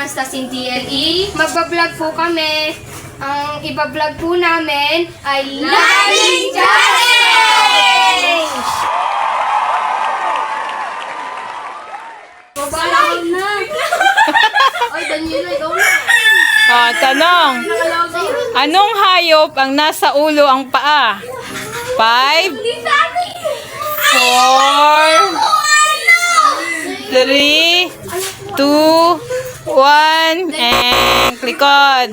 Mastasin TLE. Magbablog po kami. Ang ibablog po namin ay Lighting Challenge! Babalaan na! Ay, Daniela, ikaw na. Tanong. Anong hayop ang nasa ulo ang paa? 5, 4, 3, 2, 1, and likod.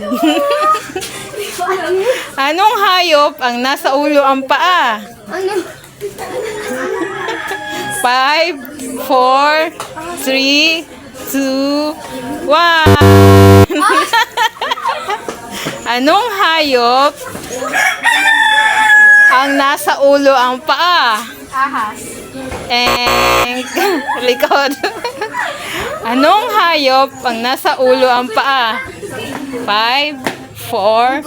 Anong hayop ang nasa ulo ang paa? Ano? 5, 4, 3, 2, 1. Anong hayop ang nasa ulo ang paa? Ahas. Likod. Anong hayop ang nasa ulo ang paa? 5, 4.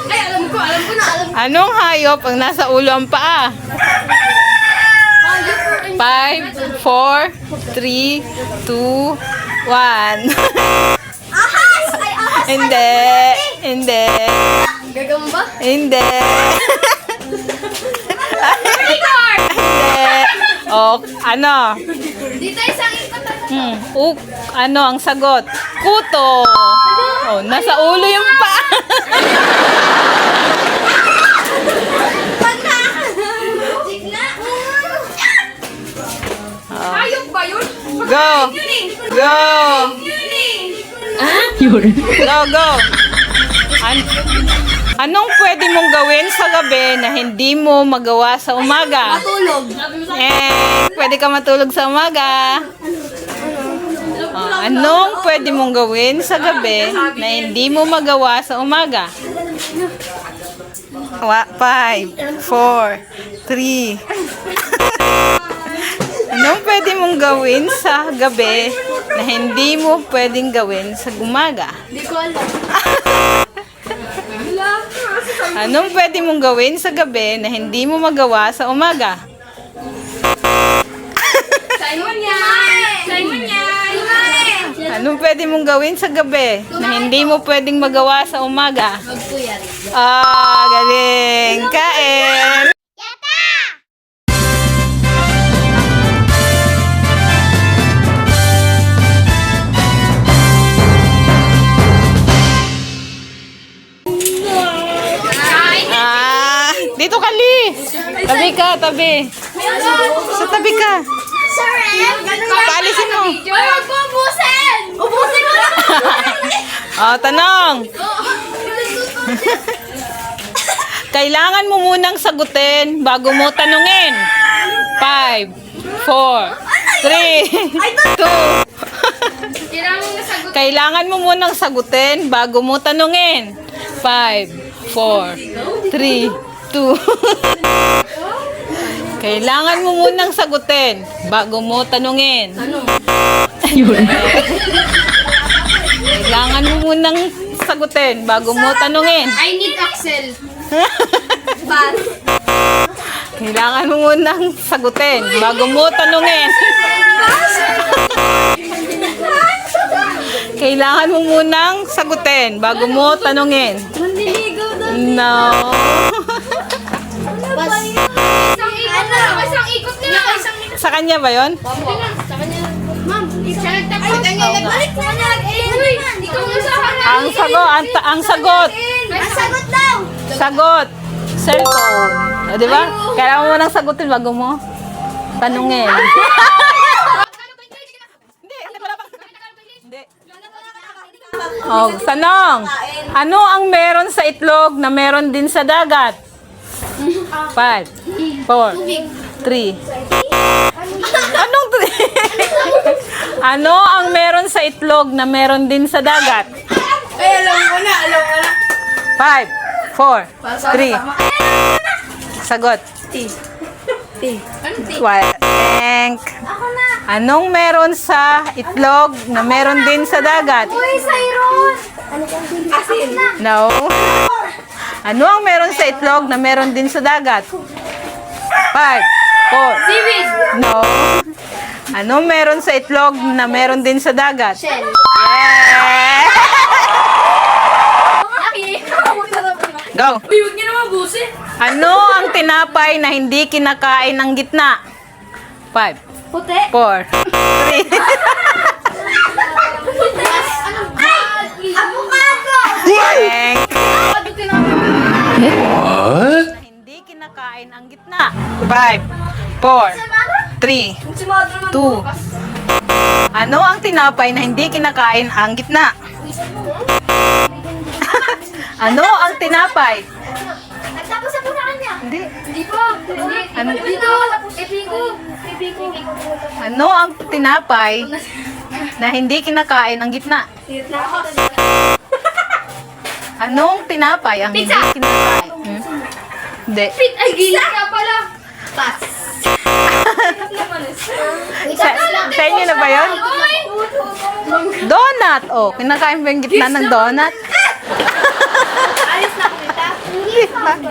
Ay, alam ko na. Anong hayop ang nasa ulo ang paa? 5, 4, 3, 2, 1. Ahas! Ay, ahas! Hindi. Hindi. Gagamba? Hindi. Igor! Hindi. O, ano? Dito isang ikot. Ano ang sagot? Kuto. Oh, nasa ulo yung pa. Sigla! Hayop ba yun? Go. Go. Go, go. Anong pwede mong gawin sa gabi na hindi mo magawa sa umaga? Matulog. Pwede ka matulog sa umaga. Anong pwede mong gawin sa gabi na hindi mo magawa sa umaga? 5, 4, 3. Anong pwede mong gawin sa gabi na hindi mo pwedeng gawin sa umaga? Hindi ko alam. Anong pwede mong gawin sa gabi na hindi mo magawa sa umaga? Simon yan! Simon yan! Anong pwede mong gawin sa gabi na hindi mo pwedeng magawa sa umaga? Magpuyat. Galing! Kain! Dito ka, Li! Tabi ka, tabi. Sa tabi ka. Sir, Paalisin mo. Ay, wag mo ubusin! Ubusin mo lang! Tanong. Kailangan mo munang sagutin bago mo tanungin. 5, 4, 3, 2. Kailangan mo munang sagutin bago mo tanungin. 5, 4, 3, 2. Kailangan mo munang sagutin bago mo tanungin. Kailangan mo munang sagutin bago mo tanungin. I need Axel. Bas. Kailangan mo munang sagutin bago mo tanungin. Kailangan mo munang sagutin bago mo tanungin. Nandiligaw doon. No. Isang ikot na lang. Sa kanya ba yon? Sa kanya. Ma'am, siya nagtapos. Ay, nagbalik na niya. Uy, ikaw nga sa harap. Ang sagot. Ang sagot daw. Sagot. Cellphone. O, di ba? Kailangan mo munang sagutin bago mo tanungin. Tanong. Ano ang meron sa itlog na meron din sa dagat? 5, 4, 3. Anong 3? Ano ang meron sa itlog na meron din sa dagat? Ay, alam ko na. 5, 4, 3. Sagot. Ano ti? Thank. Anong meron sa itlog na meron din sa dagat? Uy, Cyrus! Asin. No. Ano ang meron sa itlog na meron din sa dagat? 5, 4. Seaweed! No. Ano meron sa itlog na meron din sa dagat? Shell. Yeah! Go! Uy, huwag niyo naman busin. Ano ang tinapay na hindi kinakain ang gitna? 5, Puti. 4, 3. Ay! Avocado! Thank. Na hindi kinakain ang gitna. 5, 4, 3, Si Madro naman 2. Ano ang tinapay na hindi kinakain ang gitna? Ano ang tinapay? Nagtapos na po sa kanya. Hindi. Hindi po. Hindi. Ano? Dito. Ipiko. Ipiko. Ano ang tinapay na hindi kinakain ang gitna? Anong tinapay ang hindi Pizza! kinakain? Hindi. Pit. Ay, gila ka pala. Pass. Sa inyo na ba yun? Donut! Oh, kinakain ba yung gitna ng donut? Ayos na kita.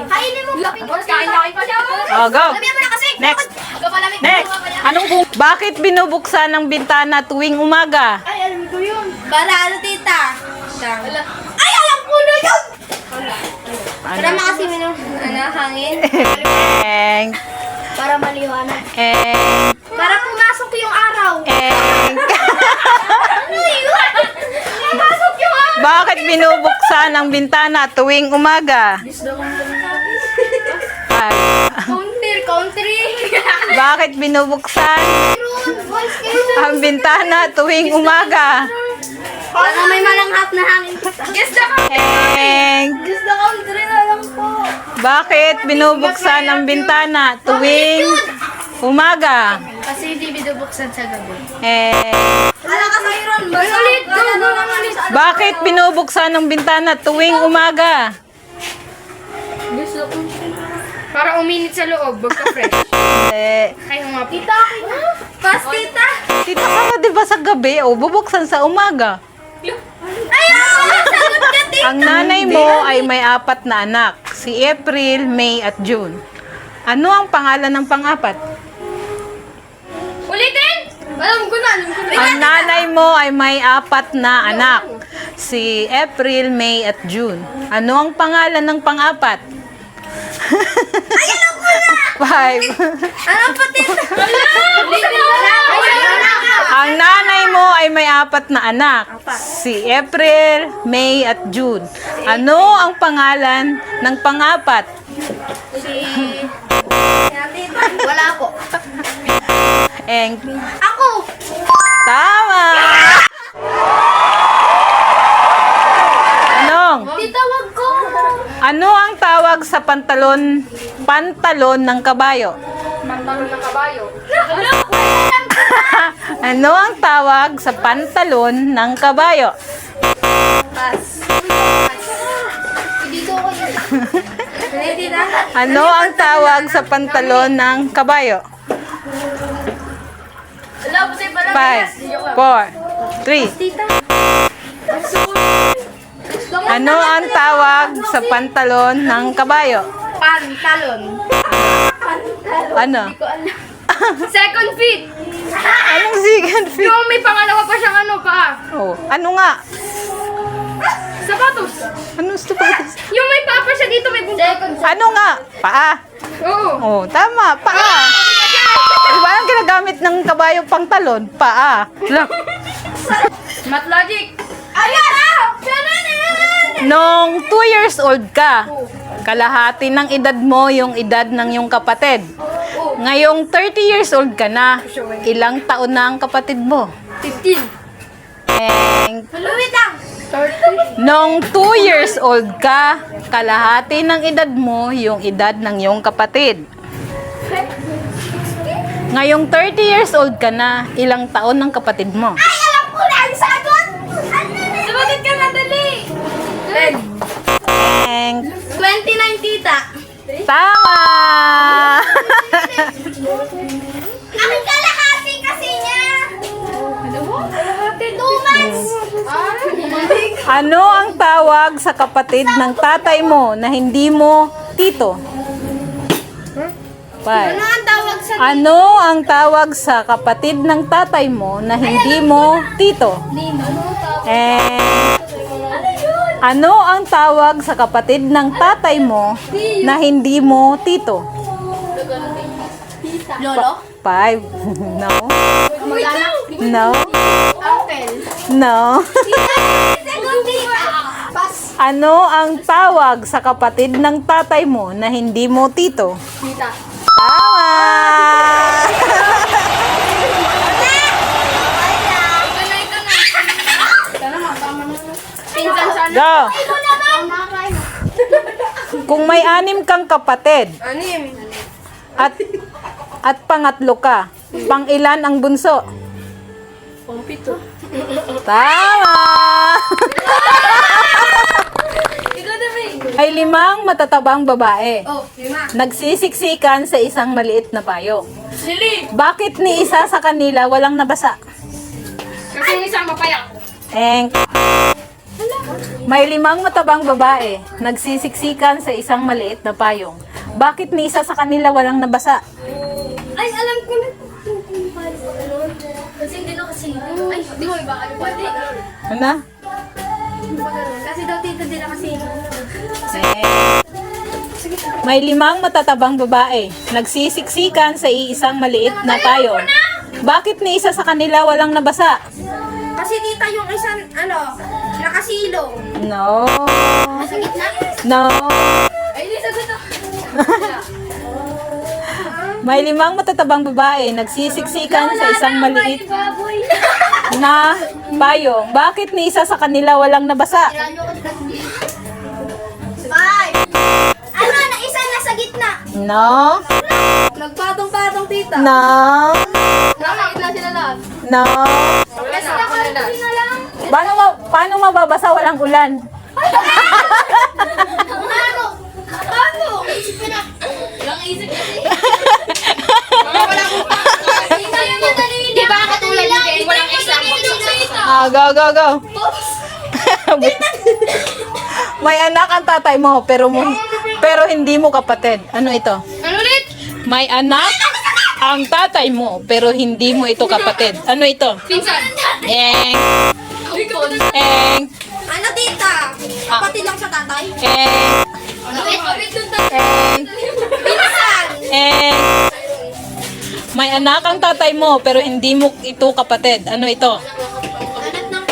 Kainin mo. Kain na kayo pa siya. Oh, go! Lamihan mo na kasi. Next! Kapalamig. Next! Bakit binubuksan ng bintana tuwing umaga? Ay, alam ko yun. Para ano, tita? Ay, alam ko na yun! Para makasimin ng hangin. Eng! Para maliwanag. Eng! Para pumasok yung araw. Eng! Ano yun? Pumasok yung araw. Bakit binubuksan ang bintana tuwing umaga? Ay. Country. Bakit binubuksan ang bintana tuwing umaga? Para may malanghap na hangin. Guess the country. Eng! Guess the country na lang po. Bakit binubuksan ang bintana tuwing umaga? Kasi hindi binubuksan sa gabi. Eng! Wala ka sa iron. Ulit. Bakit binubuksan ang bintana tuwing umaga? Gusto ko. Para uminit sa loob, magka-fresh. Eh, Ay, mga tita. Pas, tita. tita ka ba diba sa gabi o bubuksan sa umaga? Ay, sagot ka, tita. Ang nanay mo ay may 4 na anak. Si April, May at June. Ano ang pangalan ng pang-4? Ulitin. Alam ko na. Ang nanay mo ay may 4 na anak. Si April, May at June. Ano ang pangalan ng pang-4? Ay, alam ko na. 5. Ano pa, tita? Ulitin mo na. Ang nanay mo ay may 4 na anak. Si April, May at June. Ano ang pangalan ng pang-4? Wala po. Eng. Ako. Tama! Anong? Tita, wag ko. Ano ang tawag sa pantalon ng kabayo? Pantalon ng kabayo. Ano ang tawag sa pantalon ng kabayo? Pass. Dito ko yun. Tita. Ano ang tawag sa pantalon ng kabayo? Alam mo sa'yo pala. 5, 4, 3. Tita. Ano ang tawag sa pantalon ng kabayo? Pantalon. Ano? Second feet. Anong second feet? Yung may pangalawa pa siyang ano pa. Oh, ano nga? Sapatos. Anong sapatos? Yung may paa pa siya dito may buntot. Second. Ano nga? Paa. Oo. Oh, tama. Paa. Diba ang ginagamit ng kabayo pang talon? Paa. Lang. Math logic. Ayan ah! Nung 2 years old ka, kalahati ng edad mo yung edad ng iyong kapatid. Ngayong 30 years old ka na, ilang taon na ang kapatid mo? 15. Eng. Wait lang. 30. Nung 2 years old ka, kalahati ng edad mo yung edad ng iyong kapatid. Ngayong 30 years old ka na, ilang taon ng kapatid mo? Ay, alam ko na ang sagot! Sumagot ka na, dali! Eng. 29, tita. Tama! Ang kalahati kasi niya! Ano mo? Kalahati? 2 months! Ano ang tawag sa kapatid ng tatay mo na hindi mo tito? Ano 5. ang tawag sa Ano ang tawag sa kapatid ng tatay mo na hindi mo tito? Ano ang tawag sa kapatid ng tatay mo na hindi mo tito? Lolo? 5. No. No. Uncle? No. Second tita. Pas. Ano ang tawag sa kapatid ng tatay mo na hindi mo tito? Tita. Tama! Pinsan sana. Go! Ikaw naman! Kung may 6 kang kapatid Anim. at pangatlo ka, pang ilan ang bunso? Pangpito. Tama! Ikaw naman. Ay 5 matatabang babae. Oh, 5. Nagsisiksikan sa isang maliit na payong. Sili. Bakit ni isa sa kanila walang nabasa? Kasi yung isang mapayak. Enk. May 5 matabang babae. Nagsisiksikan sa isang maliit na payong. Bakit ni isa sa kanila walang nabasa? Ay, alam ko na. Kasi hindi na kasi. Ay, di mo iba. Ano pwede? Ano? Kasi daw tito din na kasi. May 5 matatabang babae. Nagsisiksikan sa iisang maliit na payong. Bakit ni isa sa kanila walang nabasa? Kasi tita yung isang, nakasilong. No. Nasa gitna? No. Ay, hindi sagot ako. May 5 matatabang babae. Nagsisiksikan sa isang maliit Baboy. na payong. Bakit ni isa sa kanila walang nabasa? Five. Ano, na isa nasa gitna. No. Nagpatong-patong tita. No. Nasa gitna sila lahat. No. Kasi nakalagay na lang. Paano mababasa walang ulan? Ano? Ano? Isip na. Walang isip kasi. Wala ko pa. Di ba katulad ni Jen? Walang example. Go. May anak ang tatay mo pero hindi mo kapatid. Ano ito? Ano ulit? May anak ang tatay mo pero hindi mo ito kapatid. Ano ito? Pinsan. Eng. Eng. Ano tita? Kapatid lang sa tatay? Eng. Kapit dun tayo. Eng. Pinsan. Eng. May anak ang tatay mo pero hindi mo ito kapatid. Ano ito? Anak ng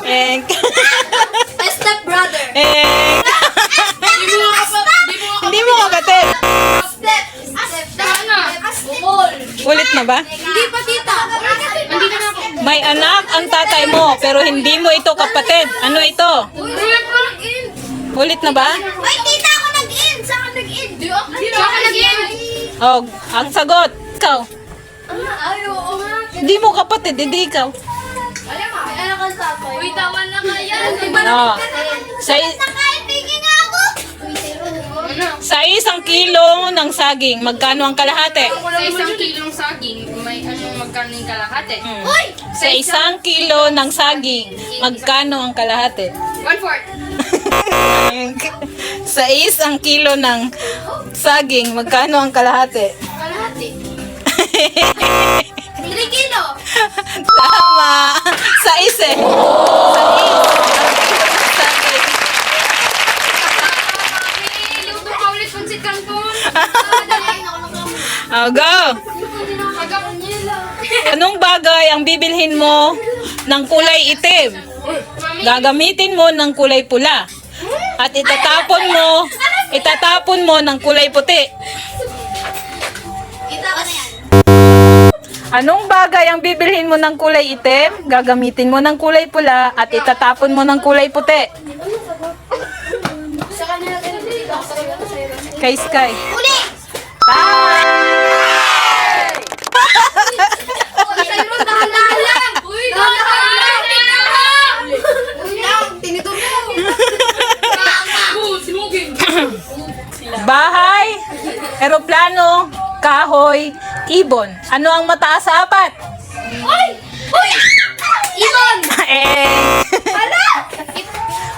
Eng. step brother. Eng. Hindi mo kapatid. Step. Bukol. Ulit na ba? Hindi pa tita. Hindi na ako. May anak ang tatay mo pero hindi mo ito kapatid. Ano ito? Ulit na ba? Ay, tita ako nag-in. Saan ka nag-in? Saan ka nag-in? Oh, ang sagot. Ikaw. Ay, oo nga. Hindi mo kapatid, hindi ikaw. Alam mo, alam ka tatay. Uy, tawan na kaya. Oh. Sa, Nakaibigin nga ako. sa 1 kilo ng saging, magkano ang kalahati? Sa isang kilong saging, may magkano yung kalahati? Uy! Sa 1 kilo ng saging, magkano ang kalahati? 1/4. Sa 1 kilo ng saging, magkano ang kalahati? Kalahati. 3 kilo. Tama! Sa 1 eh. Sa 1 Luto ka ulit kung si Canton. Oh, go! Anong bagay ang bibilhin mo ng kulay itim? Gagamitin mo ng kulay pula. At itatapon mo ng kulay puti. Kita ko na yan. Anong bagay ang bibilhin mo ng kulay itim? Gagamitin mo ng kulay pula at itatapon mo ng kulay puti. Sa kanila ganun dito. Kay Sky. Uli! Dahan-dahan lang! Uy, dahan-dahan lang! Uy, tinito mo! Bahay, eroplano, kahoy, ibon. Ano ang mataas sa 4? Uy! Uy! Ibon! Wala!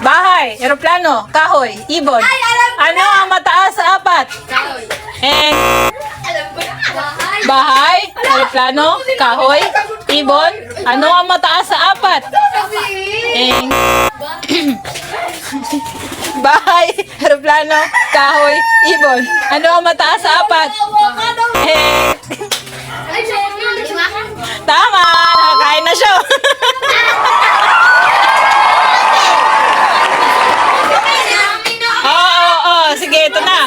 Bahay, eroplano, kahoy, ibon. Ay, alam ko Ano ang mataas sa 4? Kahoy. Eh, Alam ko na. Bahay, eroplano, kahoy, ibon. Ano ang mataas sa apat? Eng. Bahay, eroplano, kahoy, ibon. Ano ang mataas sa apat? Eng. Tama! Nakakain na siya. Oo. Sige, ito na.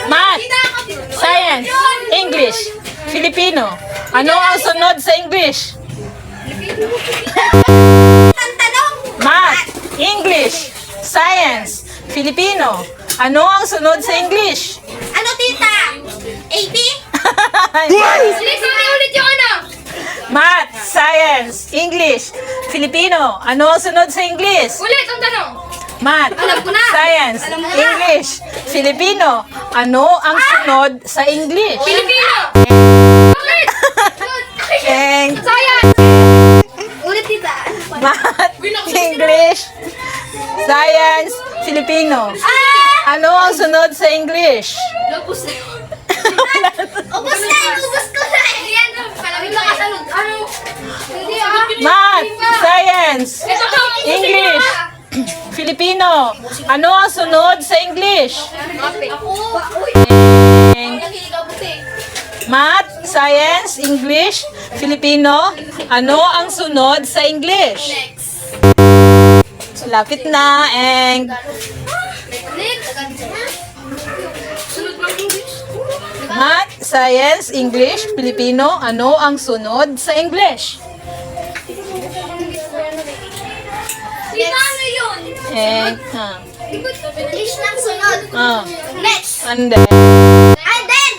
Math, Science, English, Filipino. Ano ang sunod sa English? Math, English, Science, Filipino. Ano ang sunod sa English? Ano, tita? 80? Ulit yung ano. Math, Science, English, Filipino. Ano ang sunod sa English? Ulit ang tanong. Math, ko na. Science, Alam ko na. English, Filipino. Ano ang sunod sa English? Pilipino. Ulit. Eng. Science. Ulit, tita. Math, English, Science, Filipino. Ano ang sunod sa English? Lupus na yun. Ubus na! Ubus ko na! Yan, palamig na kasalog. Ano? Hindi Math, Science, Ito to. English, Filipino. Ano ang sunod sa English? Eng. Math, Science, English, Filipino. Ano ang sunod sa English? Lapit na, Eng. Sunod ng English. Math, Science, English, Filipino. Ano ang sunod sa English? Tita, ano yun? Eng. English ng sunod. Next. And then, And then,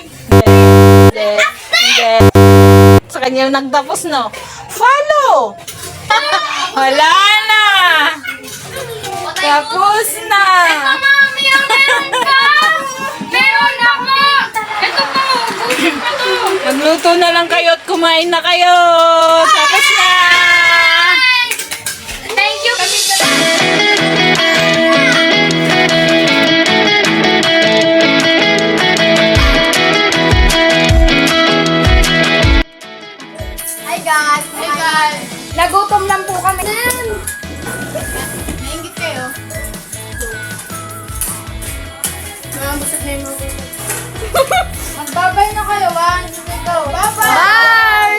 sa kanya nagtapos, no? Follow! Wala na! Tapos na! Mami, ang meron ka! Meron ako! Ito po! Busit pa to! Magluto na lang kayo at kumain na kayo! Tapos na! Thank you! hi guys. Hi guys. Nagutom lang po kami. Nainggit kayo. Busog na yung mga Magbabay na kayo, 1, 2, go. Bye-bye! Bye!